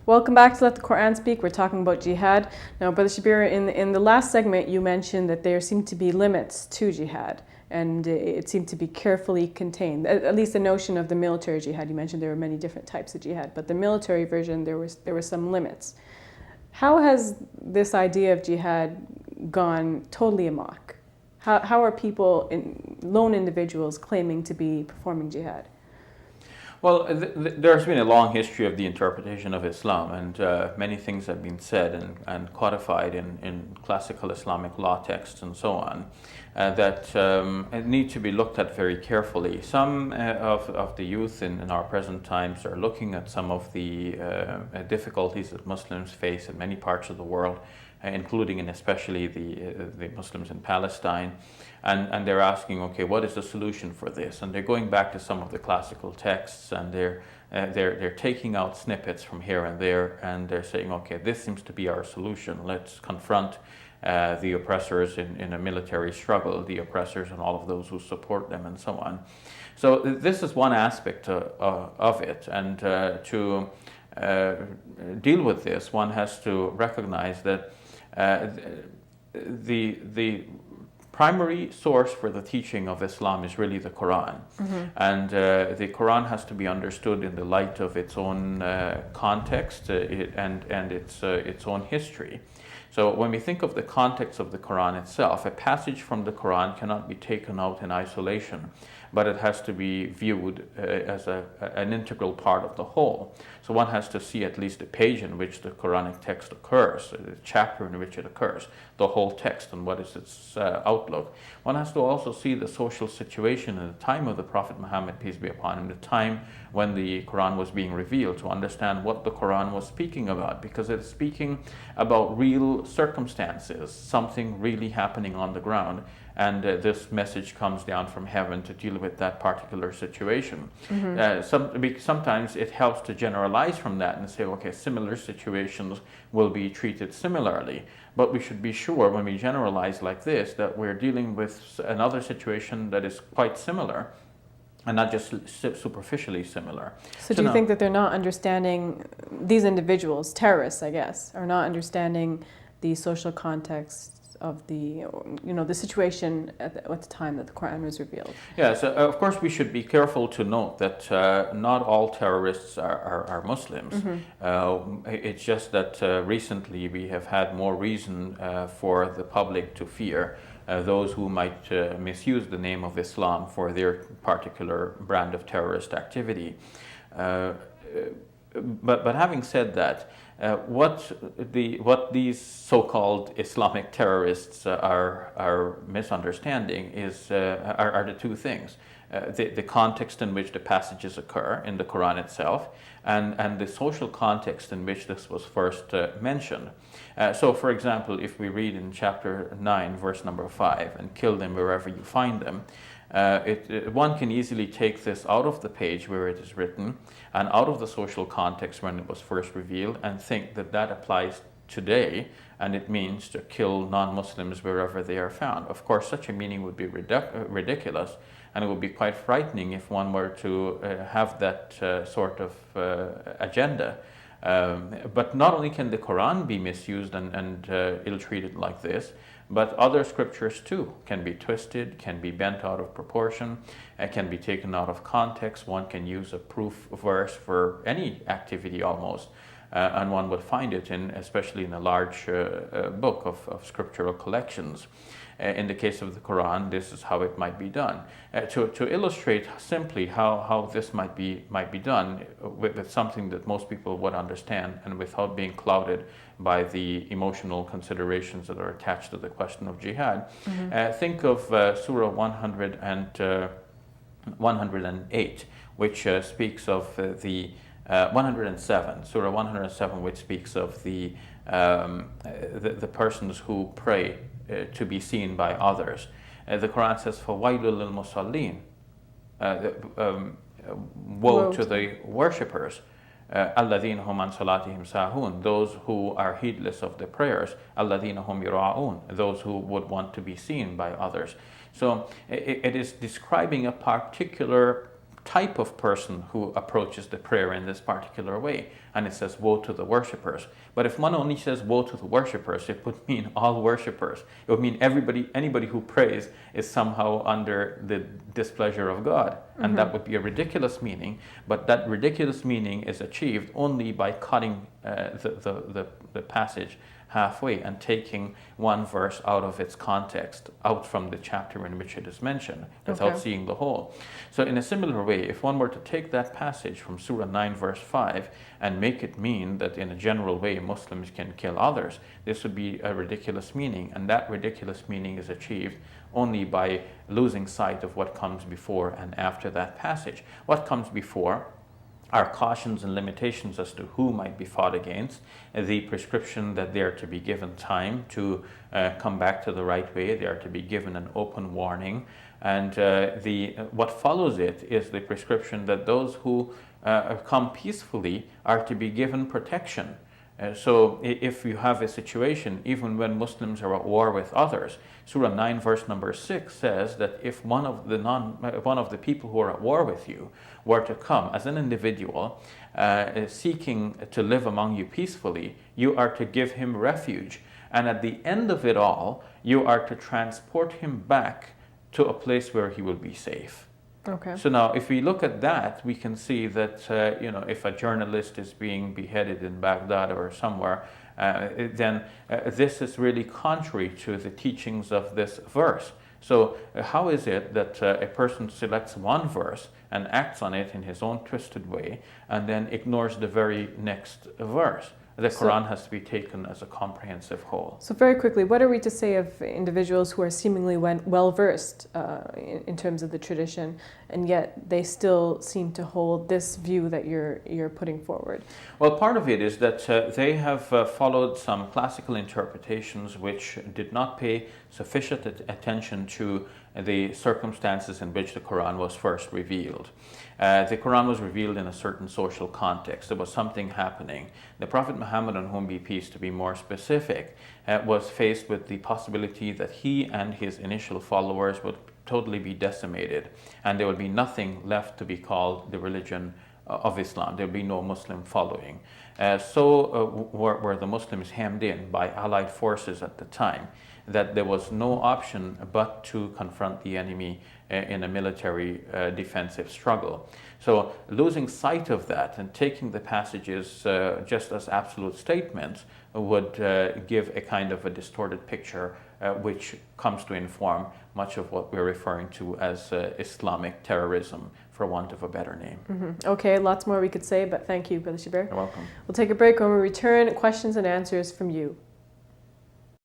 Welcome back to Let the Quran Speak. We're talking about jihad. Now, Brother Shabir, in the last segment, you mentioned that there seem to be limits to jihad, and it seemed to be carefully contained. At least the notion of the military jihad, you mentioned there were many different types of jihad, but the military version, there were some limits. How has this idea of jihad gone totally amok? How are people, lone individuals, claiming to be performing jihad? Well, there's been a long history of the interpretation of Islam, and many things have been said and codified in classical Islamic law texts and so on that need to be looked at very carefully. Some of the youth in our present times are looking at some of the difficulties that Muslims face in many parts of the world, including and especially the Muslims in Palestine. And they're asking, okay, what is the solution for this? And they're going back to some of the classical texts, and they're taking out snippets from here and there, and they're saying, okay, this seems to be our solution. Let's confront the oppressors in a military struggle, the oppressors and all of those who support them, and so on. So this is one aspect of it, and to deal with this, one has to recognize that the primary source for the teaching of Islam is really the Quran. Mm-hmm. And the Quran has to be understood in the light of its own context and its own history. So when we think of the context of the Quran itself, a passage from the Quran cannot be taken out in isolation, but it has to be viewed as an integral part of the whole. So one has to see at least the page in which the Quranic text occurs, the chapter in which it occurs, the whole text and what is its outlook. One has to also see the social situation at the time of the Prophet Muhammad, peace be upon him, the time when the Quran was being revealed, to understand what the Quran was speaking about, because it's speaking about real circumstances, something really happening on the ground. And this message comes down from heaven to deal with that particular situation. Mm-hmm. Sometimes it helps to generalize from that and say, okay, similar situations will be treated similarly. But we should be sure when we generalize like this that we're dealing with another situation that is quite similar and not just superficially similar. So do you think that they're not understanding, these individuals, terrorists, I guess, are not understanding the social context of the situation at the time that the Quran was revealed? Yeah, so of course we should be careful to note that not all terrorists are Muslims. Mm-hmm. It's just that recently we have had more reason for the public to fear those who might misuse the name of Islam for their particular brand of terrorist activity. But having said that, what these so-called Islamic terrorists are misunderstanding are the two things: the context in which the passages occur in the Quran itself, and the social context in which this was first mentioned. So, for example, if we read in chapter 9, verse number 5, and kill them wherever you find them, one can easily take this out of the page where it is written and out of the social context when it was first revealed and think that that applies today, and it means to kill non-Muslims wherever they are found. Of course, such a meaning would be ridiculous, and it would be quite frightening if one were to have that sort of agenda. But not only can the Quran be misused and ill-treated like this, but other scriptures too can be twisted, can be bent out of proportion, can be taken out of context. One can use a proof verse for any activity almost, and one would find it especially in a large book of scriptural collections. In the case of the Quran, this is how it might be done. To illustrate simply how this might be done with something that most people would understand and without being clouded by the emotional considerations that are attached to the question of jihad. Mm-hmm. Think of Surah 108, which speaks of the 107, Surah 107, which speaks of the persons who pray to be seen by others. The Quran says, فَوَيْلٌ لِلْمُصَلِّينَ woe to the worshippers. الَّذِينَ هُمْ عَنْ صَلَاتِهِمْ سَاهُونَ, those who are heedless of the prayers. الَّذِينَ هُمْ يُرَاءُونَ, those who would want to be seen by others. So it is describing a particular type of person who approaches the prayer in this particular way. And it says, woe to the worshippers. But if one only says woe to the worshippers, it would mean all worshippers. It would mean anybody who prays is somehow under the displeasure of God. And that would be a ridiculous meaning. But that ridiculous meaning is achieved only by cutting the passage halfway and taking one verse out of its context, out from the chapter in which it is mentioned, without seeing the whole. So in a similar way, if one were to take that passage from Surah 9 verse 5 and make it mean that in a general way Muslims can kill others, this would be a ridiculous meaning, and that ridiculous meaning is achieved only by losing sight of what comes before and after that passage. What comes before are cautions and limitations as to who might be fought against, the prescription that they are to be given time to come back to the right way, they are to be given an open warning, and what follows it is the prescription that those who come peacefully are to be given protection. So if you have a situation, even when Muslims are at war with others, Surah 9 verse number 6 says that if one of the people who are at war with you were to come as an individual seeking to live among you peacefully, you are to give him refuge. And at the end of it all, you are to transport him back to a place where he will be safe. Okay. So now, if we look at that, we can see that if a journalist is being beheaded in Baghdad or somewhere, then this is really contrary to the teachings of this verse. So how is it that a person selects one verse and acts on it in his own twisted way, and then ignores the very next verse? The Quran has to be taken as a comprehensive whole. So very quickly, what are we to say of individuals who are seemingly well-versed in terms of the tradition, and yet they still seem to hold this view that you're putting forward? Well, part of it is that they have followed some classical interpretations which did not pay sufficient attention to the circumstances in which the Quran was first revealed. The Quran was revealed in a certain social context. There was something happening. The Prophet Muhammad, on whom be peace, to be more specific, was faced with the possibility that he and his initial followers would totally be decimated, and there would be nothing left to be called the religion of Islam. There would be no Muslim following. Were the Muslims hemmed in by allied forces at the time, that there was no option but to confront the enemy in a military defensive struggle. So losing sight of that and taking the passages just as absolute statements would give a kind of a distorted picture which comes to inform much of what we're referring to as Islamic terrorism, for want of a better name. Mm-hmm. Okay, lots more we could say, but thank you, Brother Shabir. You're welcome. We'll take a break. When we return, questions and answers from you.